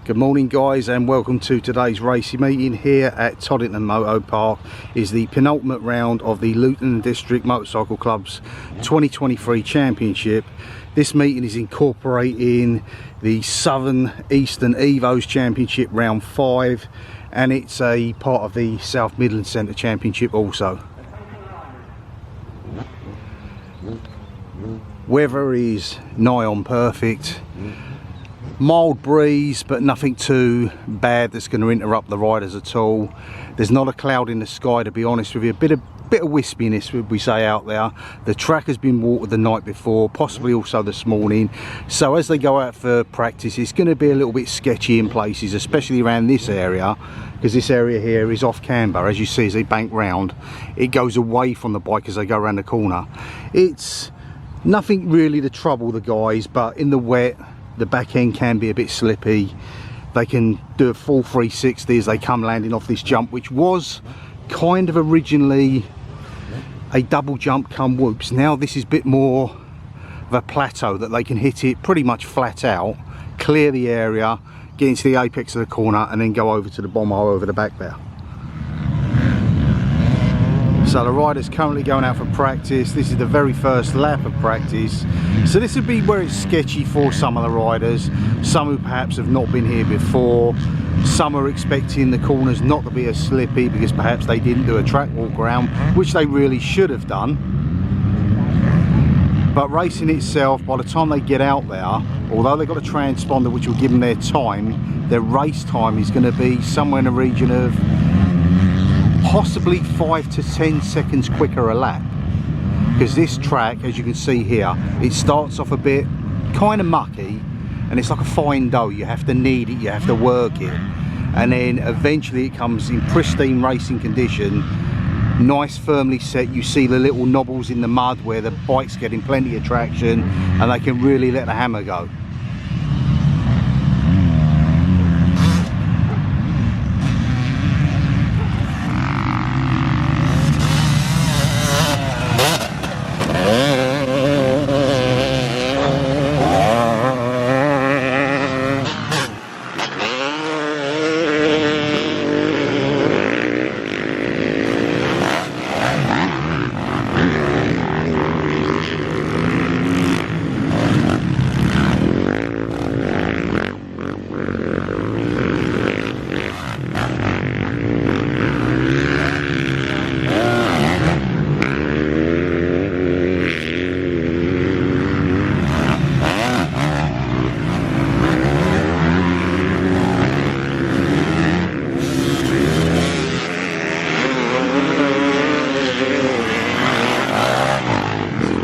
Good morning guys, and welcome to today's racing meeting here at Toddington Moto Park. Is the penultimate round of the Luton District Motorcycle Club's 2023 Championship. This meeting is incorporating the Southern Eastern Evos Championship round 5, and it's a part of the South Midland Centre Championship also. Weather is nigh on perfect. Mild breeze, but nothing too bad that's going to interrupt the riders at all. There's not a cloud in the sky, to be honest with you. A bit of wispiness, would we say, out there. The track has been watered the night before, possibly also this morning. So as they go out for practice, it's going to be a little bit sketchy in places, especially around this area, because this area here is off camber. As you see, as they bank round, it goes away from the bike as they go around the corner. It's nothing really to trouble the guys, but in the wet, the back end can be a bit slippy. They can do a full 360 as they come landing off this jump, which was kind of originally a double jump come whoops. Now this is a bit more of a plateau that they can hit it pretty much flat out, clear the area, get into the apex of the corner, and then go over to the bomb hole over the back there. So the rider's currently going out for practice. This is the very first lap of practice. So this would be where it's sketchy for some of the riders. Some who perhaps have not been here before. Some are expecting the corners not to be as slippy because perhaps they didn't do a track walk around, which they really should have done. But racing itself, by the time they get out there, although they've got a transponder which will give them their time, their race time is going to be somewhere in the region of possibly 5 to 10 seconds quicker a lap, because this track, as you can see here, it starts off a bit kind of mucky, and it's like a fine dough. You have to knead it, you have to work it, and then eventually it comes in pristine racing condition, nice firmly set. You see the little knobbles in the mud where the bike's getting plenty of traction, and they can really let the hammer go.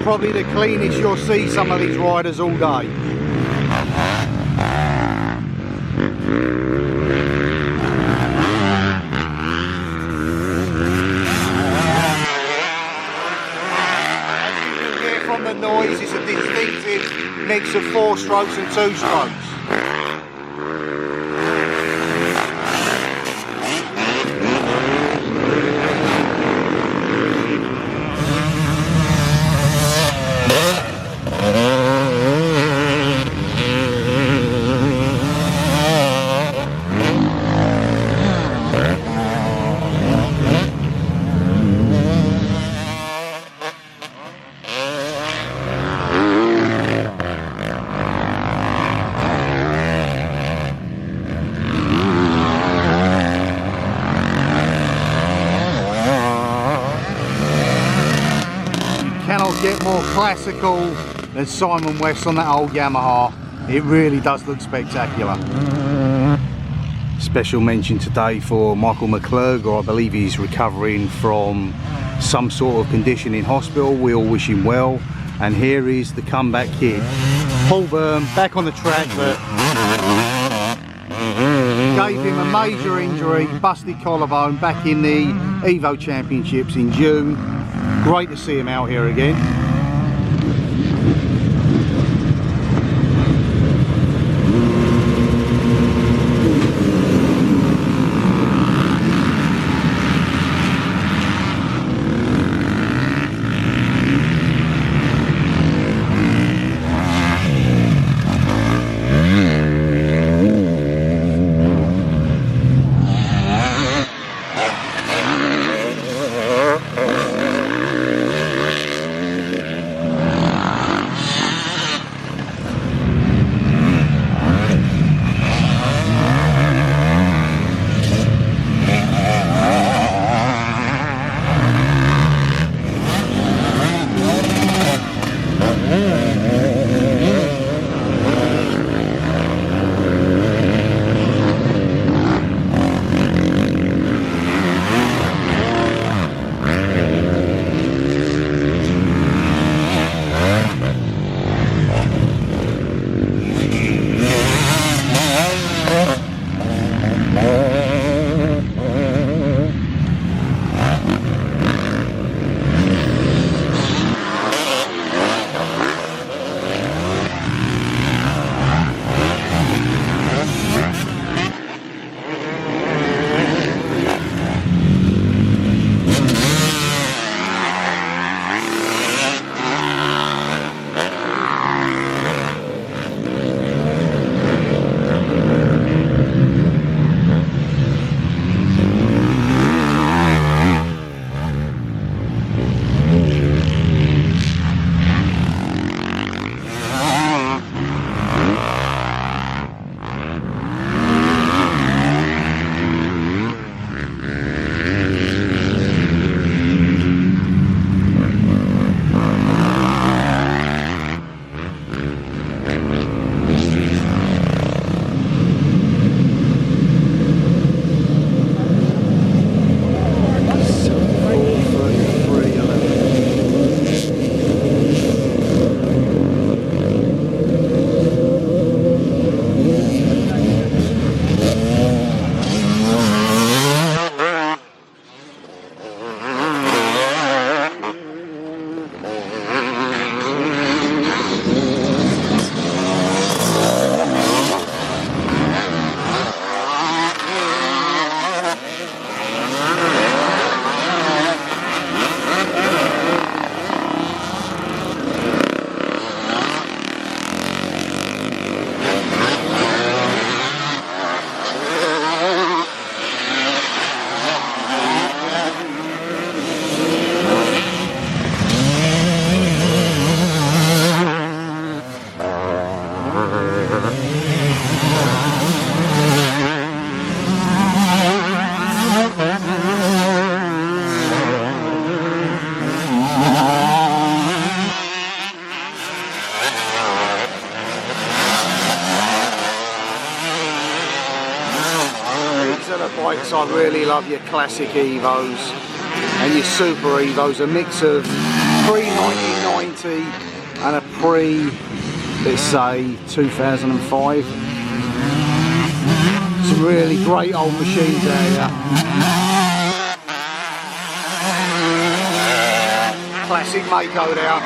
Probably the cleanest you'll see some of these riders all day. From the noise, it's a distinctive mix of 4 strokes and 2 strokes. Cannot get more classical than Simon West on that old Yamaha. It really does look spectacular. Special mention today for Michael McClurg, or I believe he's recovering from some sort of condition in hospital. We all wish him well. And here is the comeback kid, Paul Byrne, back on the track, but gave him a major injury, busted collarbone, back in the Evo Championships in June. Great to see him out here again. motorbikes, I really love your classic Evos and your Super Evos, a mix of pre-1990 and a pre, let's say, 2005. Some really great old machines out here. Classic Mako there.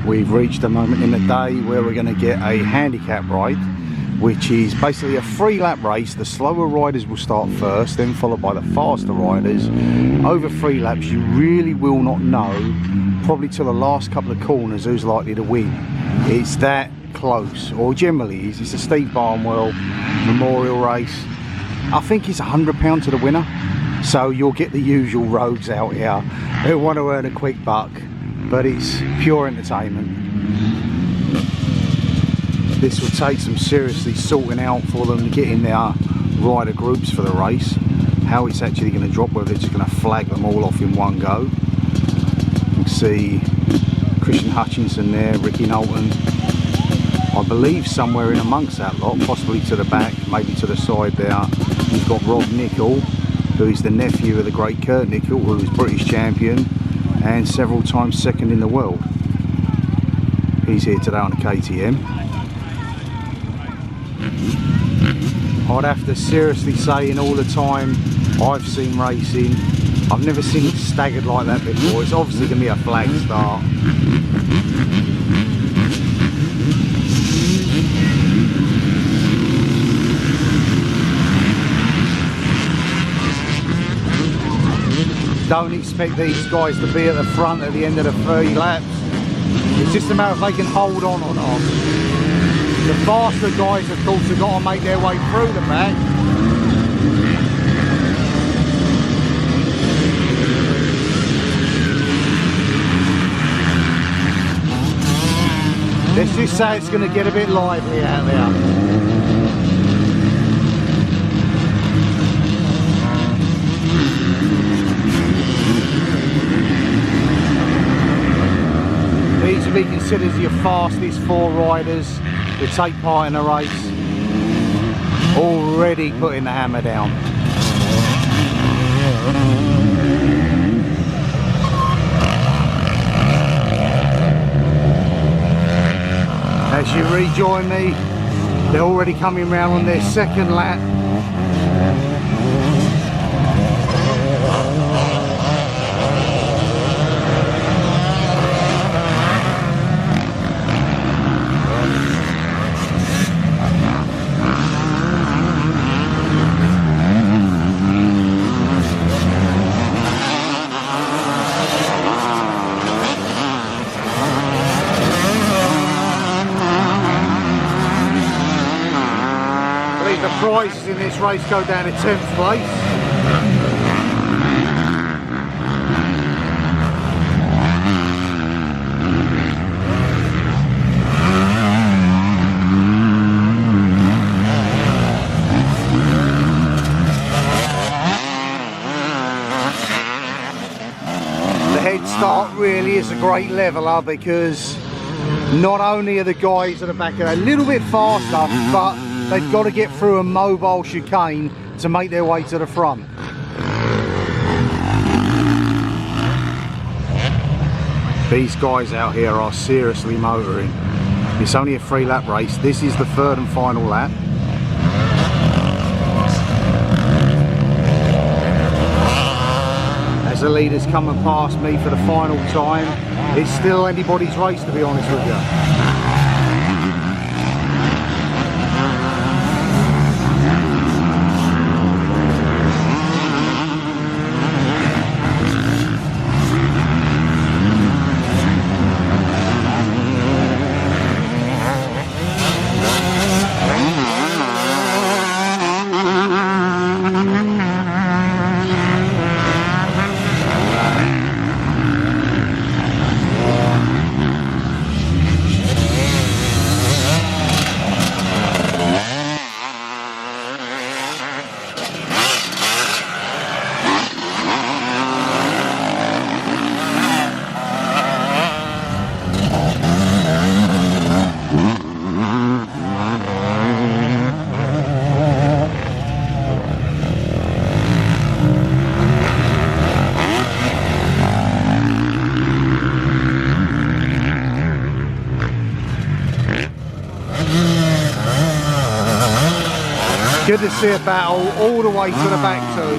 We've reached a moment in the day where we're going to get a handicap ride, which is basically a 3-lap race. The slower riders will start first, then followed by the faster riders. Over 3 laps, you really will not know, probably till the last couple of corners, who's likely to win. It's that close, or generally is. It's a Steve Barnwell memorial race. I think it's £100 to the winner, so you'll get the usual rogues out here who want to earn a quick buck, but it's pure entertainment. This will take some seriously sorting out for them to get in their rider groups for the race, how it's actually going to drop, whether it's going to flag them all off in one go. You can see Christian Hutchinson there, Ricky Knowlton, I believe somewhere in amongst that lot, possibly to the back, maybe to the side there. You've got Rob Nicol, who is the nephew of the great Kurt Nicol, who was British champion, and several times second in the world. He's here today on a KTM. I'd have to seriously say, in all the time I've seen racing, I've never seen it staggered like that before. It's obviously going to be a flag start. Don't expect these guys to be at the front at the end of the 30 laps. It's just a matter of they can hold on or not. The faster guys, of course, have got to make their way through the back. Let's just say it's going to get a bit lively out there. These will be considered your fastest 4 riders to take part in a race. Already putting the hammer down. As you rejoin me, they're already coming round on their second lap. The prizes in this race go down to 10th place. The head start really is a great leveler, because not only are the guys at the back a little bit faster, but they've got to get through a mobile chicane to make their way to the front. These guys out here are seriously motoring. It's only a 3-lap race. This is the 3rd and final lap. As the leader's coming past me for the final time, it's still anybody's race, to be honest with you. Good to see a battle all the way to the back too.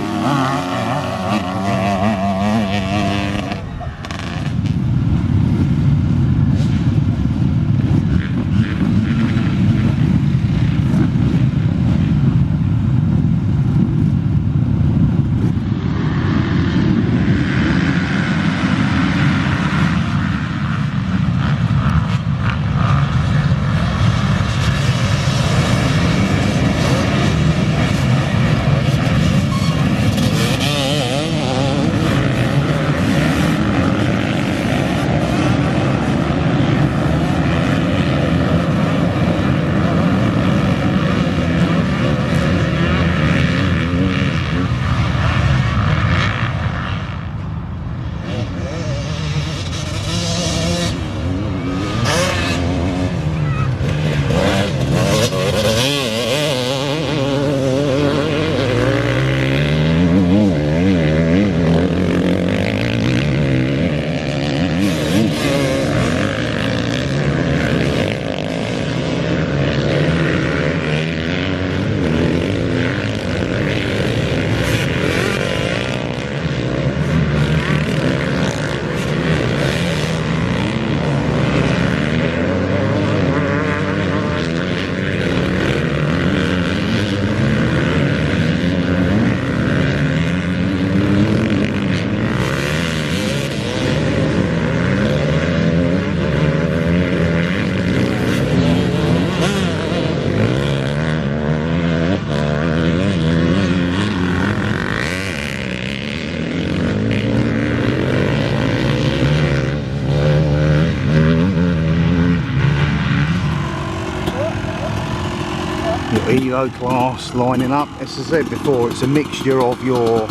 Evo class lining up. As I said before, it's a mixture of your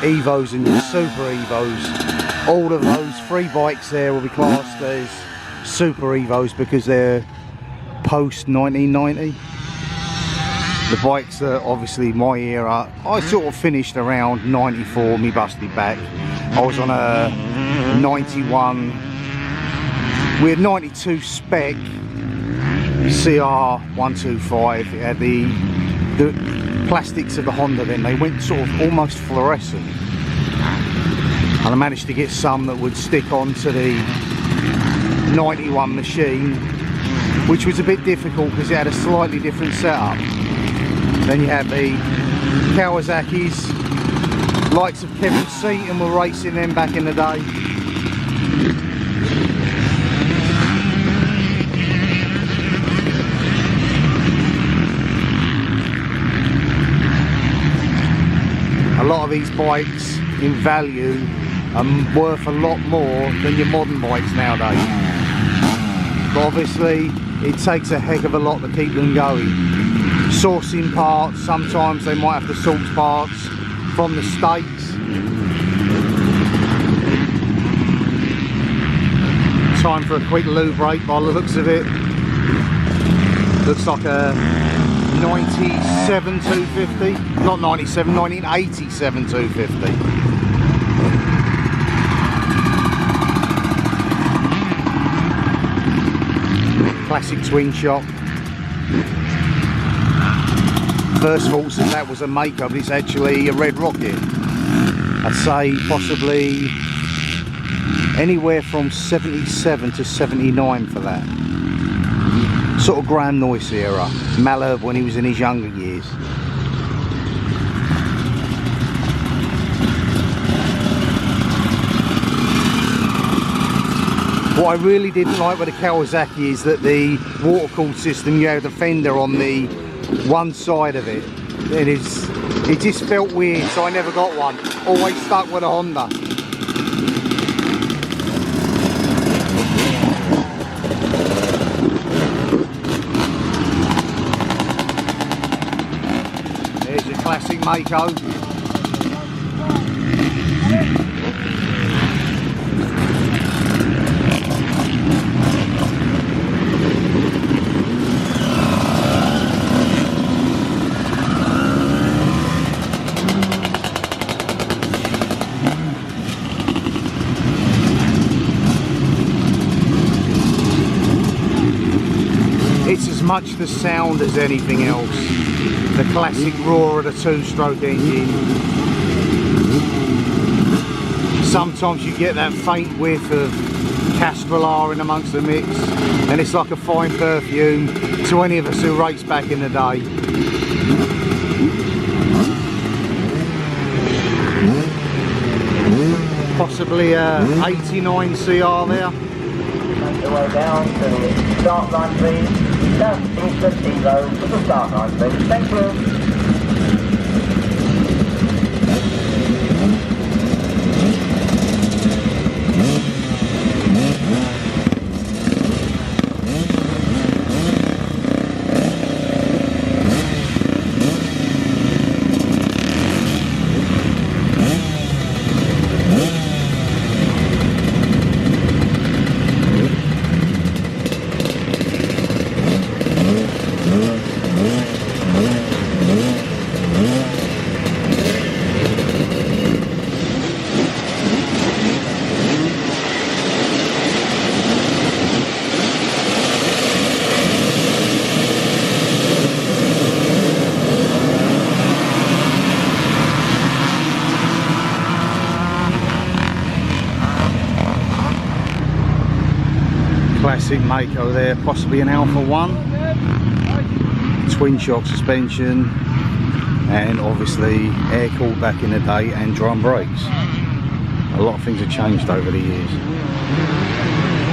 Evos and your Super Evos. All of those 3 bikes there will be classed as Super Evos because they're post 1990. The bikes are obviously my era. I sort of finished around 94, me busted back. I was on a 91, we had 92 spec CR125. It had the plastics of the Honda then. They went sort of almost fluorescent. And I managed to get some that would stick onto the 91 machine, which was a bit difficult because it had a slightly different setup. Then you had the Kawasaki's, likes of Kevin Seaton were racing them back in the day. A lot of these bikes in value are worth a lot more than your modern bikes nowadays. But obviously it takes a heck of a lot to keep them going. Sourcing parts, sometimes they might have to source parts from the States. Time for a quick loo break by the looks of it. Looks like a 97 250, not 97, 1987 250. Classic twin shock. First thoughts that that was a Mako, but it's actually a Red Rocket. I'd say possibly anywhere from 77 to 79 for that. Sort of Graham Noyce era, Malherbe when he was in his younger years. What I really didn't like with the Kawasaki is that the water cooled system, you had the fender on the one side of it. It just felt weird, so I never got one. Always stuck with a Honda. There's your classic Mako. It's as much the sound as anything else. The classic roar of the two-stroke engine. Sometimes you get that faint whiff of Castrollar in amongst the mix, and it's like a fine perfume to any of us who raced back in the day. Possibly a 89 CR there. Make your way down to the start line, please. Just finish the Evo to the start line, please. Thank you. Classic Mako there, possibly an Alpha 1. Twin shock suspension, and obviously air cooled back in the day, and drum brakes. A lot of things have changed over the years.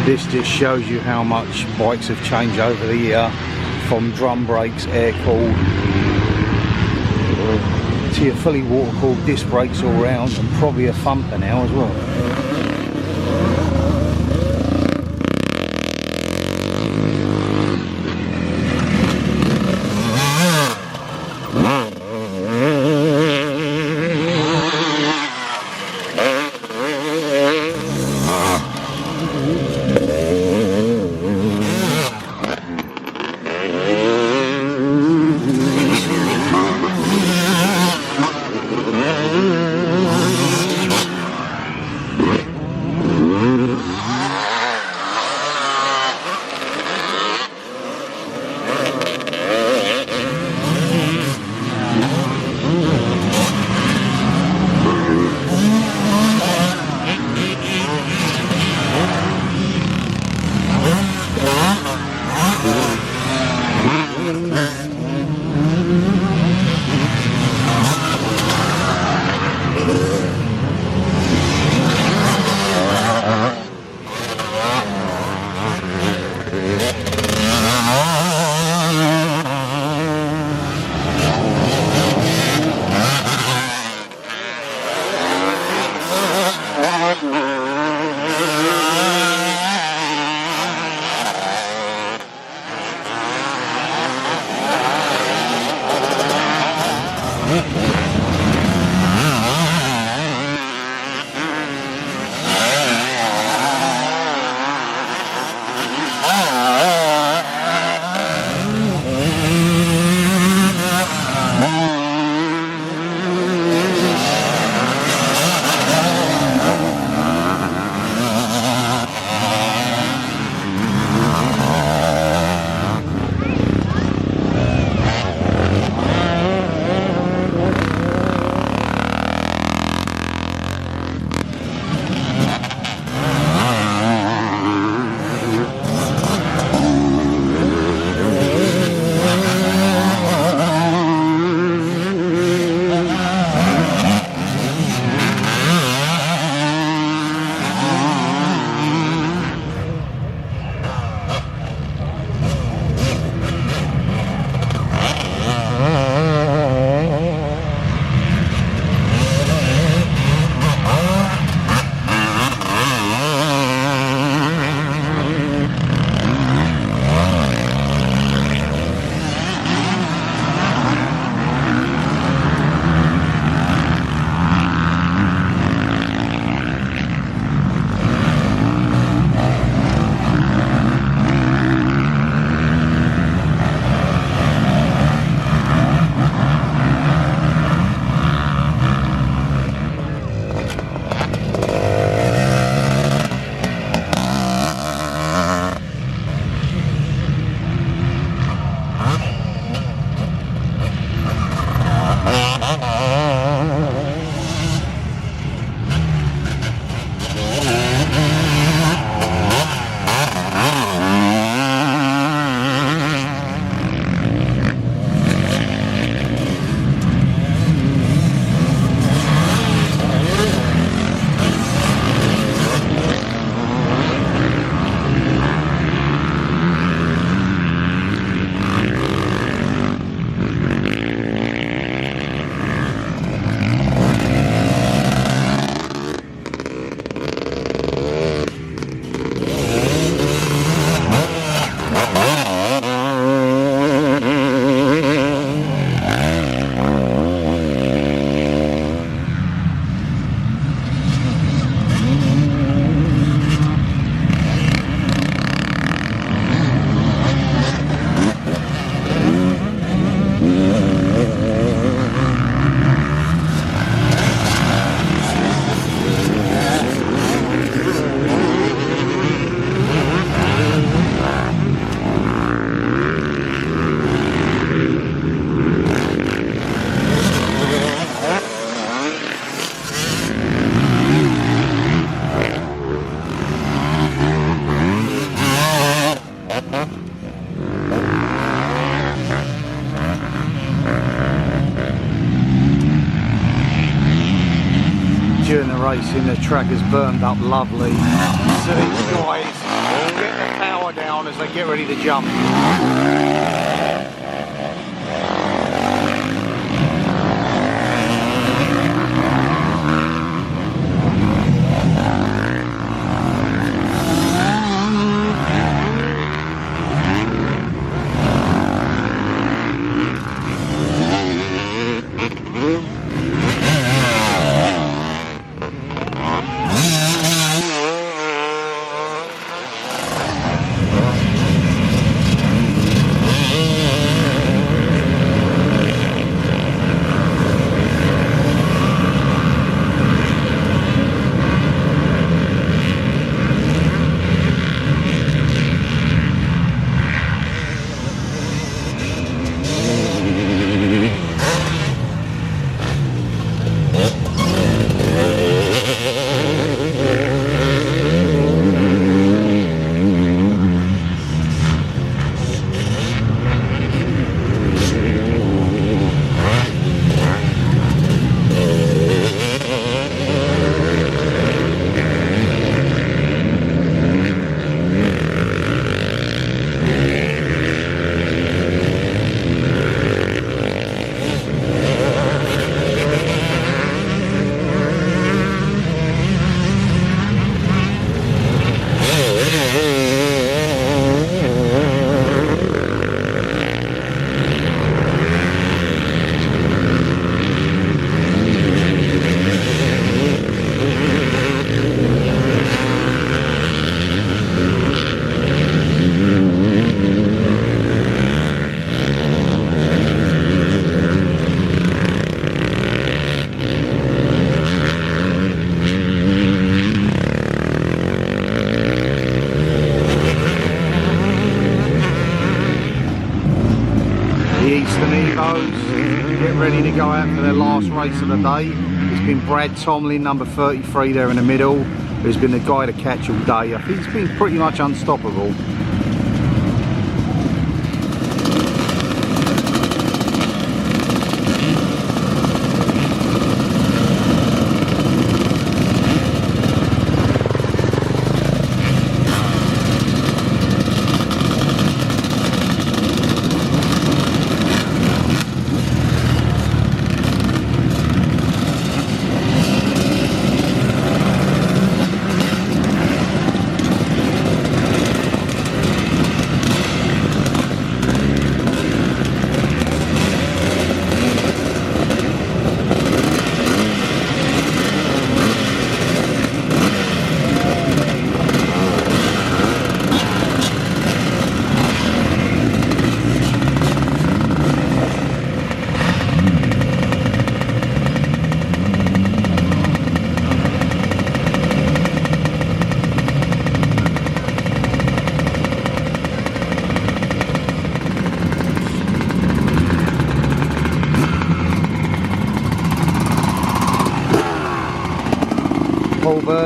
This just shows you how much bikes have changed over the year, from drum brakes, air cooled, to your fully water cooled disc brakes all round, and probably a thumper now as well. during the racing, the track is burned up lovely. So these guys get the power down as they get ready to jump. ready to go out for their last race of the day. It's been Brad Tomlin, number 33 there in the middle, who's been the guy to catch all day. I think he's been pretty much unstoppable.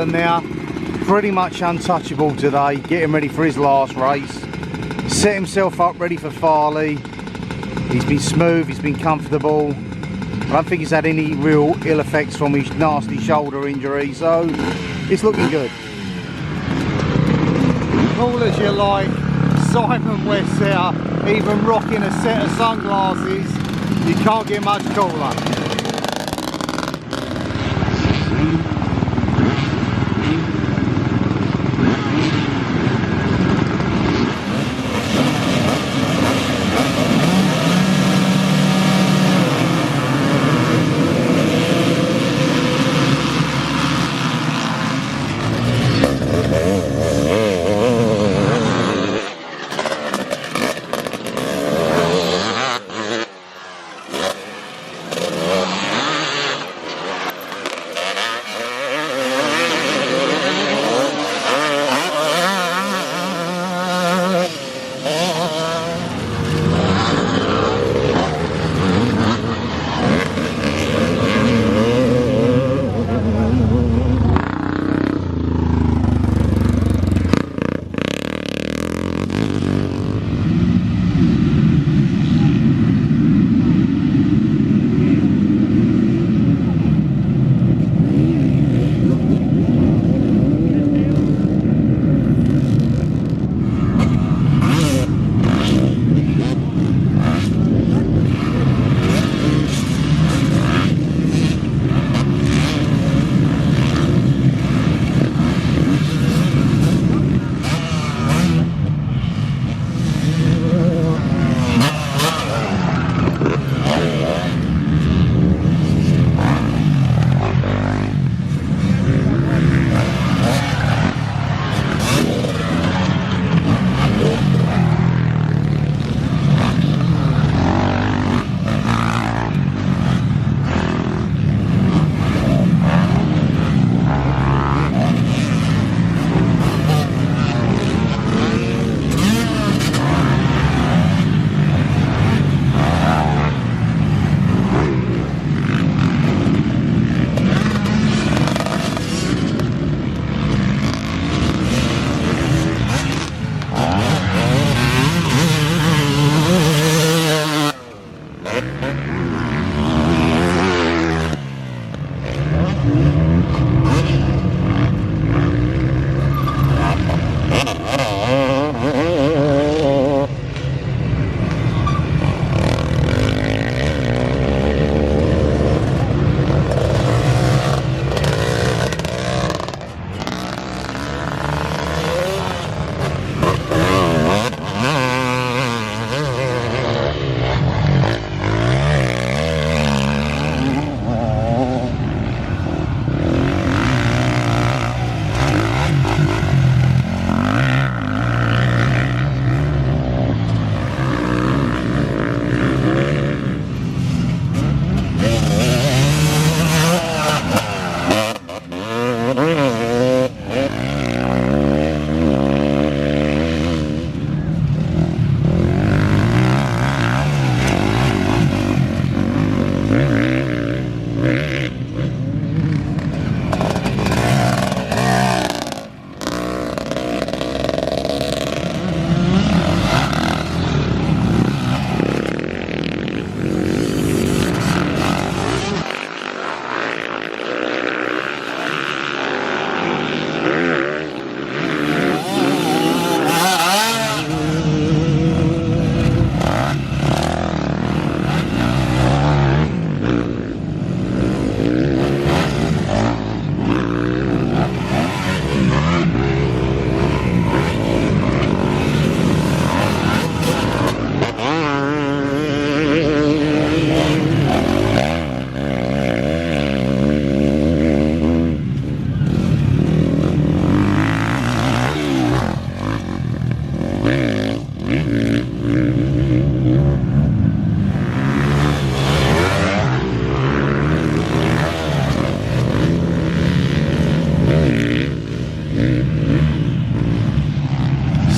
Now, pretty much untouchable today, getting ready for his last race. Set himself up ready for Farley. He's been smooth, he's been comfortable. I don't think he's had any real ill effects from his nasty shoulder injury, so it's looking good. Cool as you like, Simon West there, even rocking a set of sunglasses. You can't get much cooler.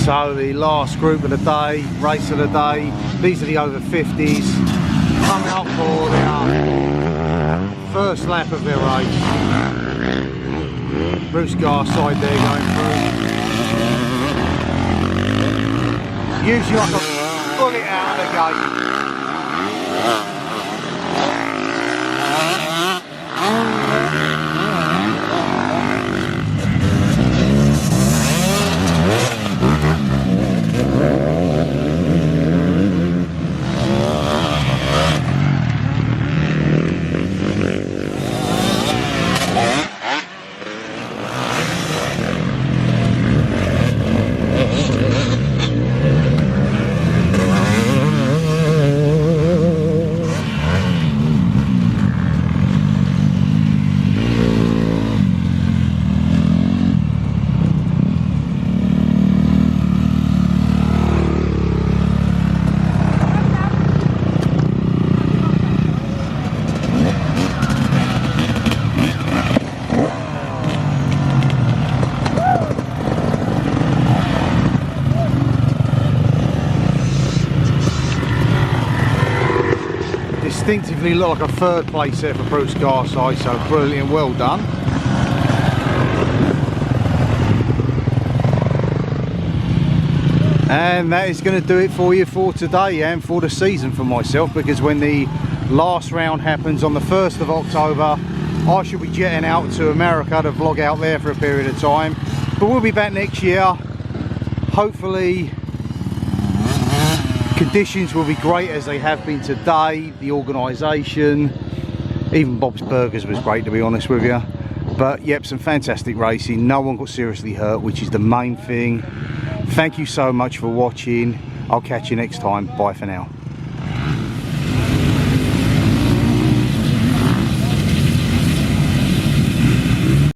So the last group of the day, race of the day, these are the over 50s coming up for their first lap of their race. Bruce Garside there going through. Usually like a bullet out of the gate. Distinctively look like a third place there for Bruce Garside, so brilliant, well done. And that is going to do it for you for today and for the season for myself, because when the last round happens on the 1st of October, I shall be jetting out to America to vlog out there for a period of time. But we'll be back next year. Hopefully conditions will be great as they have been today. The organisation, even Bob's Burgers was great, to be honest with you. But yep, some fantastic racing. No one got seriously hurt, which is the main thing. Thank you so much for watching. I'll catch you next time. Bye for now.